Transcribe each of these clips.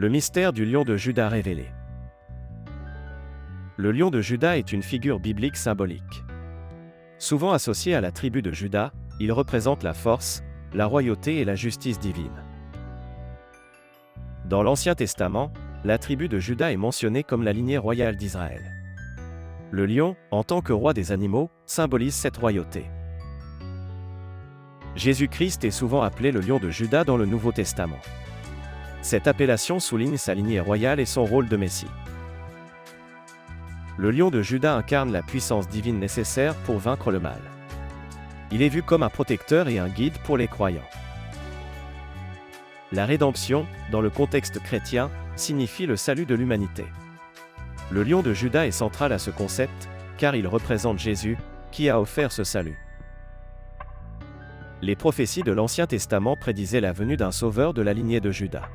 Le mystère du lion de Juda révélé. Le lion de Juda est une figure biblique symbolique. Souvent associé à la tribu de Juda, il représente la force, la royauté et la justice divine. Dans l'Ancien Testament, la tribu de Juda est mentionnée comme la lignée royale d'Israël. Le lion, en tant que roi des animaux, symbolise cette royauté. Jésus-Christ est souvent appelé le lion de Juda dans le Nouveau Testament. Cette appellation souligne sa lignée royale et son rôle de Messie. Le lion de Juda incarne la puissance divine nécessaire pour vaincre le mal. Il est vu comme un protecteur et un guide pour les croyants. La rédemption, dans le contexte chrétien, signifie le salut de l'humanité. Le lion de Juda est central à ce concept, car il représente Jésus, qui a offert ce salut. Les prophéties de l'Ancien Testament prédisaient la venue d'un sauveur de la lignée de Juda.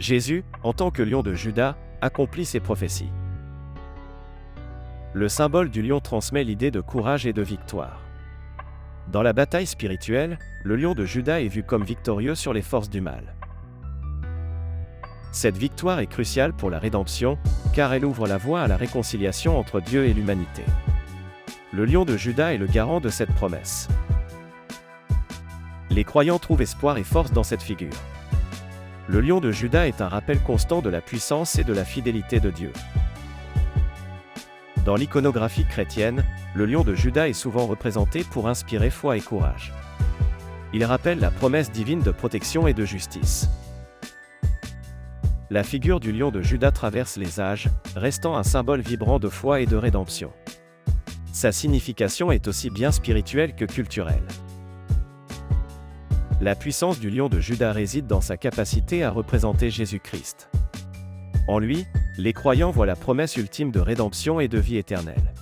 Jésus, en tant que lion de Juda, accomplit ces prophéties. Le symbole du lion transmet l'idée de courage et de victoire. Dans la bataille spirituelle, le lion de Juda est vu comme victorieux sur les forces du mal. Cette victoire est cruciale pour la rédemption, car elle ouvre la voie à la réconciliation entre Dieu et l'humanité. Le lion de Juda est le garant de cette promesse. Les croyants trouvent espoir et force dans cette figure. Le lion de Juda est un rappel constant de la puissance et de la fidélité de Dieu. Dans l'iconographie chrétienne, le lion de Juda est souvent représenté pour inspirer foi et courage. Il rappelle la promesse divine de protection et de justice. La figure du lion de Juda traverse les âges, restant un symbole vibrant de foi et de rédemption. Sa signification est aussi bien spirituelle que culturelle. La puissance du lion de Juda réside dans sa capacité à représenter Jésus-Christ. En lui, les croyants voient la promesse ultime de rédemption et de vie éternelle.